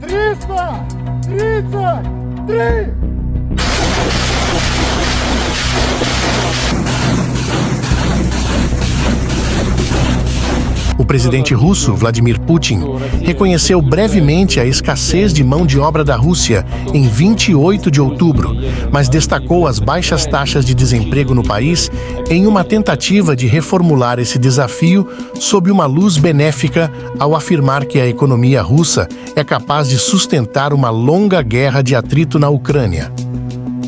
333! O presidente russo, Vladimir Putin, reconheceu brevemente a escassez de mão de obra da Rússia em 28 de outubro, mas destacou as baixas taxas de desemprego no país em uma tentativa de reformular esse desafio sob uma luz benéfica ao afirmar que a economia russa é capaz de sustentar uma longa guerra de atrito na Ucrânia.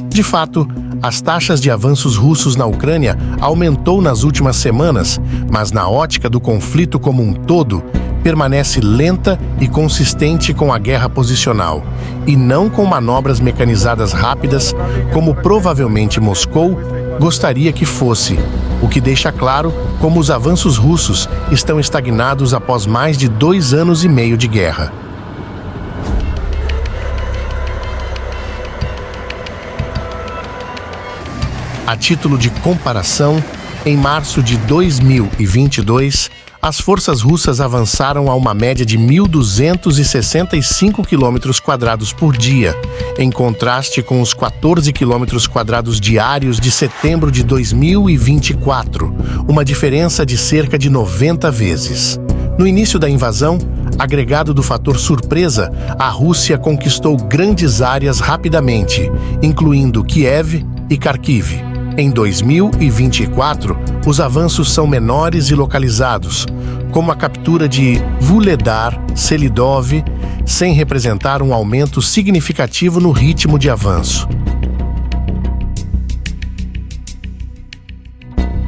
De fato, as taxas de avanços russos na Ucrânia aumentou nas últimas semanas, mas na ótica do conflito como um todo, permanece lenta e consistente com a guerra posicional, e não com manobras mecanizadas rápidas, como provavelmente Moscou gostaria que fosse, o que deixa claro como os avanços russos estão estagnados após mais de 2 anos e meio de guerra. A título de comparação, em março de 2022, as forças russas avançaram a uma média de 1.265 km² por dia, em contraste com os 14 km² diários de setembro de 2024, uma diferença de cerca de 90 vezes. No início da invasão, agregado do fator surpresa, a Rússia conquistou grandes áreas rapidamente, incluindo Kiev e Kharkiv. Em 2024, os avanços são menores e localizados, como a captura de Vuhledar, Selidov, sem representar um aumento significativo no ritmo de avanço.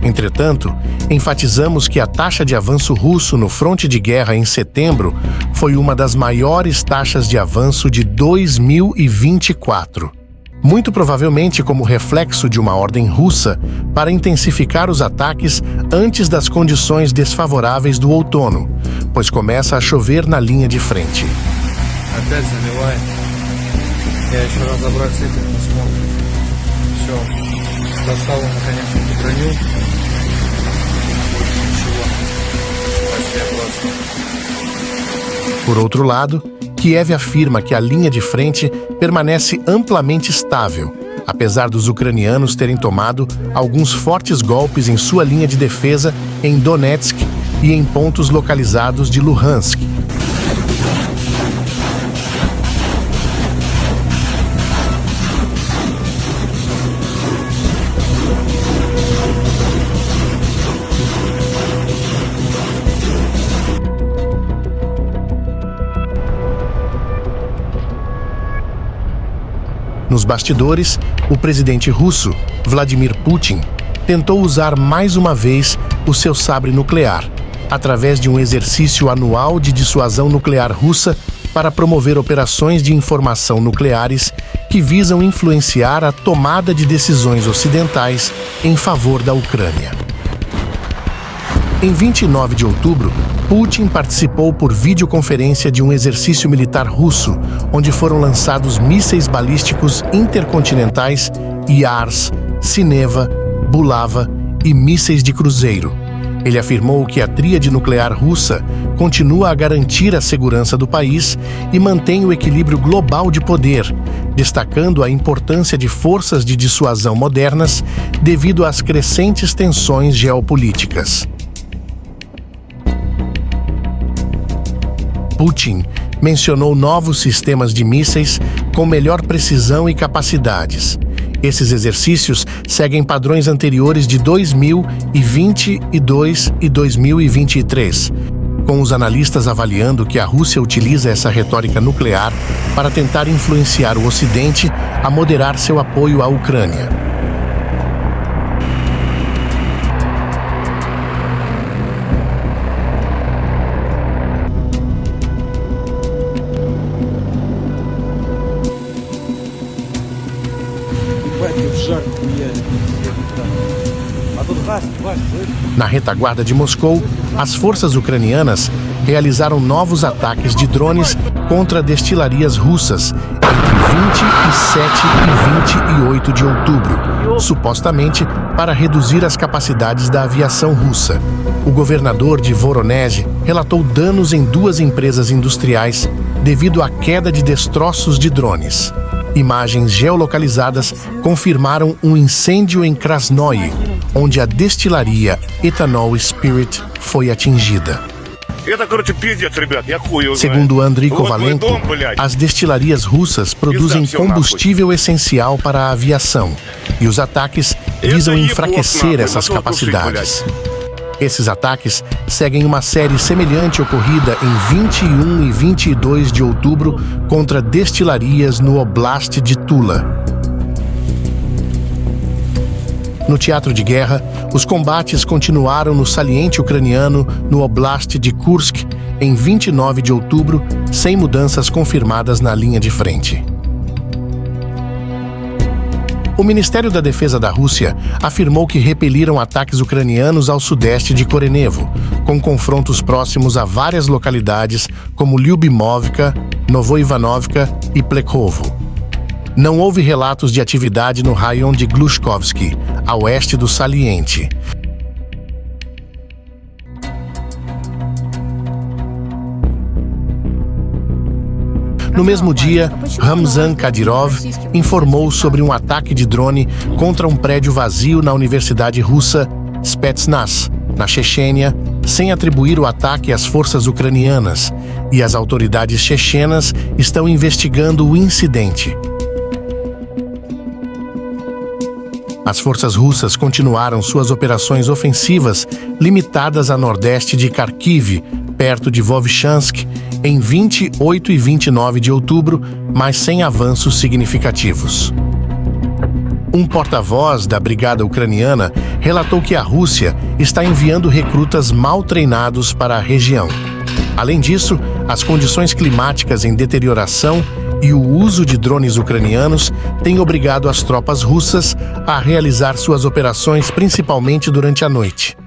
Entretanto, enfatizamos que a taxa de avanço russo no fronte de guerra em setembro foi uma das maiores taxas de avanço de 2024. Muito provavelmente como reflexo de uma ordem russa para intensificar os ataques antes das condições desfavoráveis do outono, pois começa a chover na linha de frente. Por outro lado, Kiev afirma que a linha de frente permanece amplamente estável, apesar dos ucranianos terem tomado alguns fortes golpes em sua linha de defesa em Donetsk e em pontos localizados de Luhansk. Nos bastidores, o presidente russo, Vladimir Putin, tentou usar mais uma vez o seu sabre nuclear, através de um exercício anual de dissuasão nuclear russa para promover operações de informação nucleares que visam influenciar a tomada de decisões ocidentais em favor da Ucrânia. Em 29 de outubro, Putin participou por videoconferência de um exercício militar russo, onde foram lançados mísseis balísticos intercontinentais Yars, Sineva, Bulava e mísseis de cruzeiro. Ele afirmou que a tríade nuclear russa continua a garantir a segurança do país e mantém o equilíbrio global de poder, destacando a importância de forças de dissuasão modernas devido às crescentes tensões geopolíticas. Putin mencionou novos sistemas de mísseis com melhor precisão e capacidades. Esses exercícios seguem padrões anteriores de 2022 e 2023, com os analistas avaliando que a Rússia utiliza essa retórica nuclear para tentar influenciar o Ocidente a moderar seu apoio à Ucrânia. Na retaguarda de Moscou, as forças ucranianas realizaram novos ataques de drones contra destilarias russas entre 27 e 28 de outubro, supostamente para reduzir as capacidades da aviação russa. O governador de Voronezh relatou danos em 2 empresas industriais devido à queda de destroços de drones. Imagens geolocalizadas confirmaram um incêndio em Krasnoye, onde a destilaria Ethanol Spirit foi atingida. Segundo Andriy Kovalenko, as destilarias russas produzem combustível essencial para a aviação, e os ataques visam enfraquecer essas capacidades. Esses ataques seguem uma série semelhante ocorrida em 21 e 22 de outubro contra destilarias no Oblast de Tula. No teatro de guerra, os combates continuaram no saliente ucraniano no Oblast de Kursk em 29 de outubro, sem mudanças confirmadas na linha de frente. O Ministério da Defesa da Rússia afirmou que repeliram ataques ucranianos ao sudeste de Korenevo, com confrontos próximos a várias localidades como Lyubimovka, Novoivanovka e Plekhovo. Não houve relatos de atividade no raion de Glushkovsky, a oeste do saliente. No mesmo dia, Ramzan Kadyrov informou sobre um ataque de drone contra um prédio vazio na Universidade Russa Spetsnaz, na Chechênia, sem atribuir o ataque às forças ucranianas, e as autoridades chechenas estão investigando o incidente. As forças russas continuaram suas operações ofensivas limitadas a nordeste de Kharkiv, perto de Vovchansk, em 28 e 29 de outubro, mas sem avanços significativos. Um porta-voz da Brigada Ucraniana relatou que a Rússia está enviando recrutas mal treinados para a região. Além disso, as condições climáticas em deterioração e o uso de drones ucranianos têm obrigado as tropas russas a realizar suas operações principalmente durante a noite.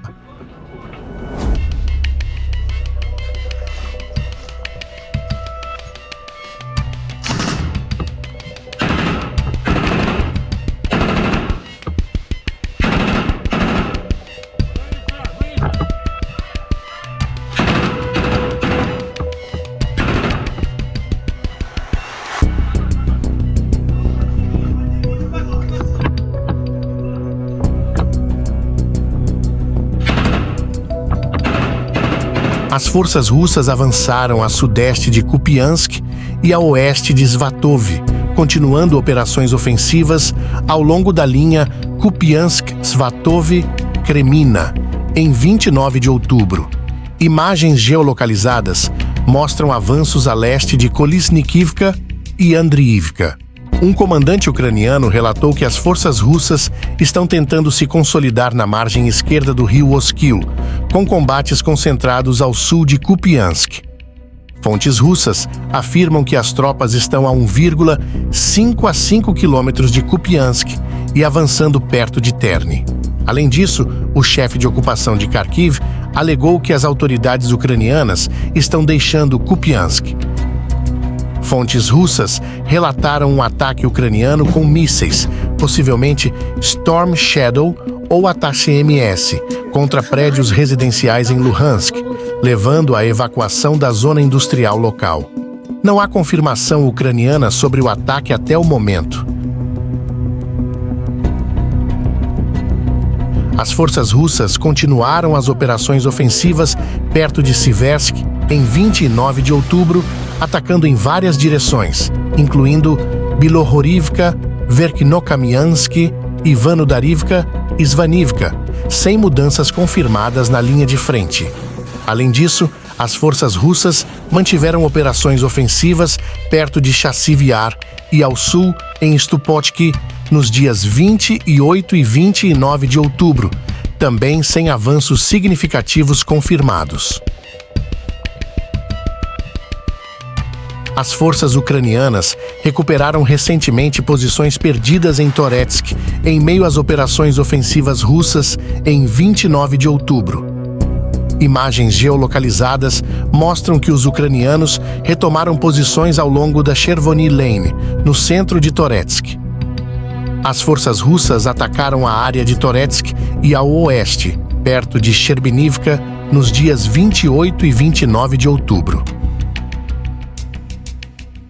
As forças russas avançaram a sudeste de Kupiansk e a oeste de Svatov, continuando operações ofensivas ao longo da linha Kupiansk-Svatov-Kremina, em 29 de outubro. Imagens geolocalizadas mostram avanços a leste de Kolesnikivka e Andriivka. Um comandante ucraniano relatou que as forças russas estão tentando se consolidar na margem esquerda do rio Oskil, com combates concentrados ao sul de Kupiansk. Fontes russas afirmam que as tropas estão a 1,5 a 5 quilômetros de Kupiansk e avançando perto de Terny. Além disso, o chefe de ocupação de Kharkiv alegou que as autoridades ucranianas estão deixando Kupiansk. Fontes russas relataram um ataque ucraniano com mísseis, possivelmente Storm Shadow ou ATACMS, contra prédios residenciais em Luhansk, levando à evacuação da zona industrial local. Não há confirmação ucraniana sobre o ataque até o momento. As forças russas continuaram as operações ofensivas perto de Siversk em 29 de outubro, atacando em várias direções, incluindo Bilohorivka, Verkhnokamiansk, Ivanodarivka e Svanivka, sem mudanças confirmadas na linha de frente. Além disso, as forças russas mantiveram operações ofensivas perto de Chassiv Yar e ao sul em Stupotki nos dias 28 e 29 de outubro, também sem avanços significativos confirmados. As forças ucranianas recuperaram recentemente posições perdidas em Toretsk, em meio às operações ofensivas russas em 29 de outubro. Imagens geolocalizadas mostram que os ucranianos retomaram posições ao longo da Chervony Lane, no centro de Toretsk. As forças russas atacaram a área de Toretsk e ao oeste, perto de Sherbinivka, nos dias 28 e 29 de outubro.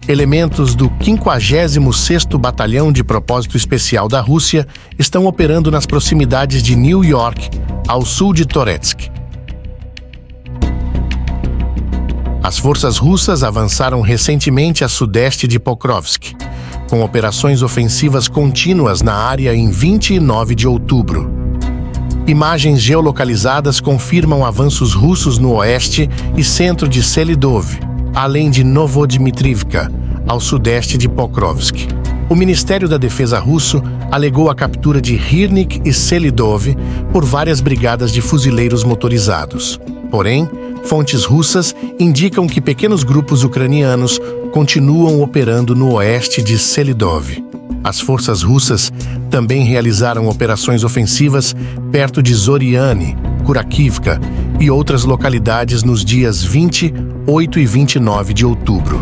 Elementos do 56º Batalhão de Propósito Especial da Rússia estão operando nas proximidades de New York, ao sul de Toretsk. As forças russas avançaram recentemente a sudeste de Pokrovsk, com operações ofensivas contínuas na área em 29 de outubro. Imagens geolocalizadas confirmam avanços russos no oeste e centro de Selidov, além de Novodmitrivka, ao sudeste de Pokrovsk. O Ministério da Defesa russo alegou a captura de Hirnik e Selidov por várias brigadas de fuzileiros motorizados. Porém, fontes russas indicam que pequenos grupos ucranianos continuam operando no oeste de Selidov. As forças russas também realizaram operações ofensivas perto de Zoriane, Kurakivka e outras localidades nos dias 20, 8 e 29 de outubro.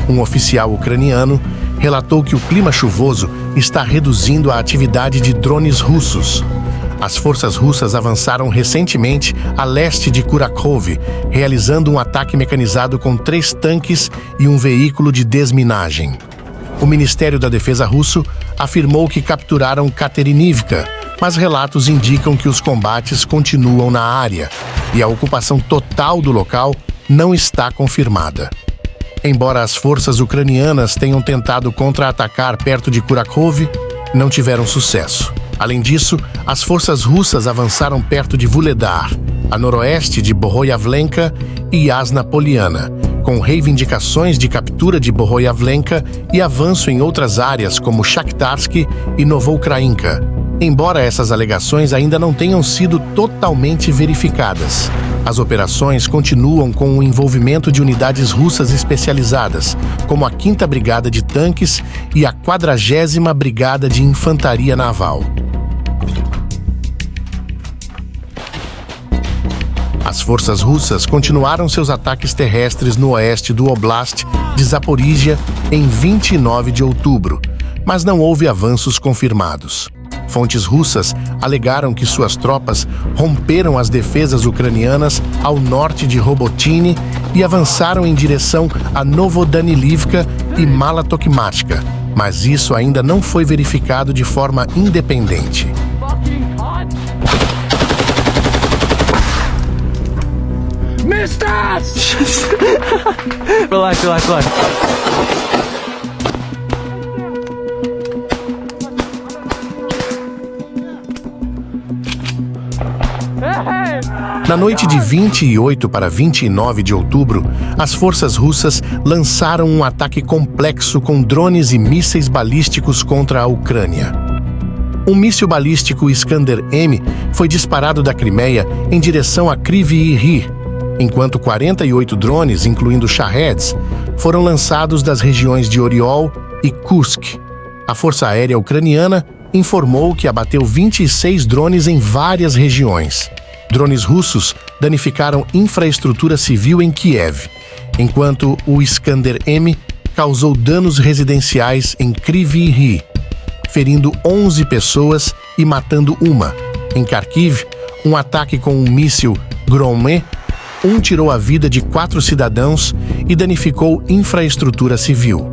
Um oficial ucraniano relatou que o clima chuvoso está reduzindo a atividade de drones russos. As forças russas avançaram recentemente a leste de Kurakhove, realizando um ataque mecanizado com 3 tanques e um veículo de desminagem. O Ministério da Defesa russo afirmou que capturaram Katerinivka, mas relatos indicam que os combates continuam na área e a ocupação total do local não está confirmada. Embora as forças ucranianas tenham tentado contra-atacar perto de Kurakhove, não tiveram sucesso. Além disso, as forças russas avançaram perto de Vuhledar, a noroeste de Bohoyavlenka e Yasna Poliana, com reivindicações de captura de Bohoyavlenka e avanço em outras áreas como Shakhtarsk e Novoukrayinka, embora essas alegações ainda não tenham sido totalmente verificadas. As operações continuam com o envolvimento de unidades russas especializadas, como a 5ª Brigada de Tanques e a 40ª Brigada de Infantaria Naval. As forças russas continuaram seus ataques terrestres no oeste do Oblast de Zaporíjia em 29 de outubro, mas não houve avanços confirmados. Fontes russas alegaram que suas tropas romperam as defesas ucranianas ao norte de Robotyne e avançaram em direção a Novodanilivka e Malatokmatka, mas isso ainda não foi verificado de forma independente. Relax. Na noite de 28 para 29 de outubro, as forças russas lançaram um ataque complexo com drones e mísseis balísticos contra a Ucrânia. Um míssil balístico Iskander-M foi disparado da Crimeia em direção a Kryvyi Rih, enquanto 48 drones, incluindo Shaheds, foram lançados das regiões de Oriol e Kursk. A Força Aérea Ucraniana informou que abateu 26 drones em várias regiões. Drones russos danificaram infraestrutura civil em Kiev, enquanto o Iskander-M causou danos residenciais em Kryvyi Rih, ferindo 11 pessoas e matando uma. Em Kharkiv, um ataque com um míssil Gromé tirou a vida de 4 cidadãos e danificou infraestrutura civil.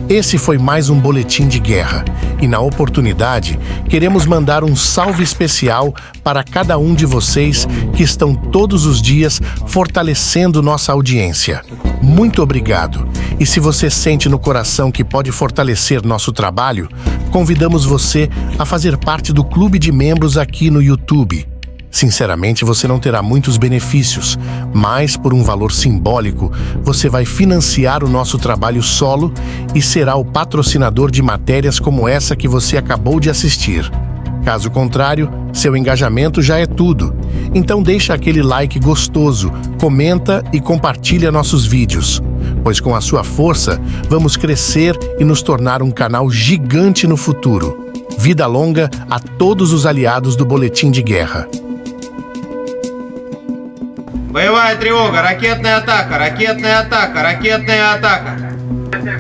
Esse foi mais um boletim de guerra e, na oportunidade, queremos mandar um salve especial para cada um de vocês que estão todos os dias fortalecendo nossa audiência. Muito obrigado! E se você sente no coração que pode fortalecer nosso trabalho, convidamos você a fazer parte do clube de membros aqui no YouTube. Sinceramente, você não terá muitos benefícios, mas por um valor simbólico, você vai financiar o nosso trabalho solo e será o patrocinador de matérias como essa que você acabou de assistir. Caso contrário, seu engajamento já é tudo. Então deixa aquele like gostoso, comenta e compartilha nossos vídeos, pois com a sua força, vamos crescer e nos tornar um canal gigante no futuro. Vida longa a todos os aliados do Boletim de Guerra. Боевая тревога, ракетная атака, ракетная атака, ракетная атака.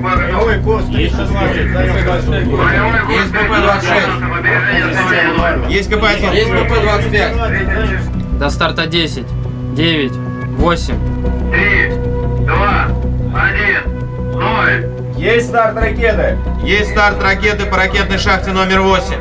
Боевой курс 320, заем большой. Есть БП-26. Есть КП-1. Есть БП-25. До старта 10, 9, 8. 3, 2, 1, 0. Есть старт ракеты. Есть старт ракеты по ракетной шахте номер 8.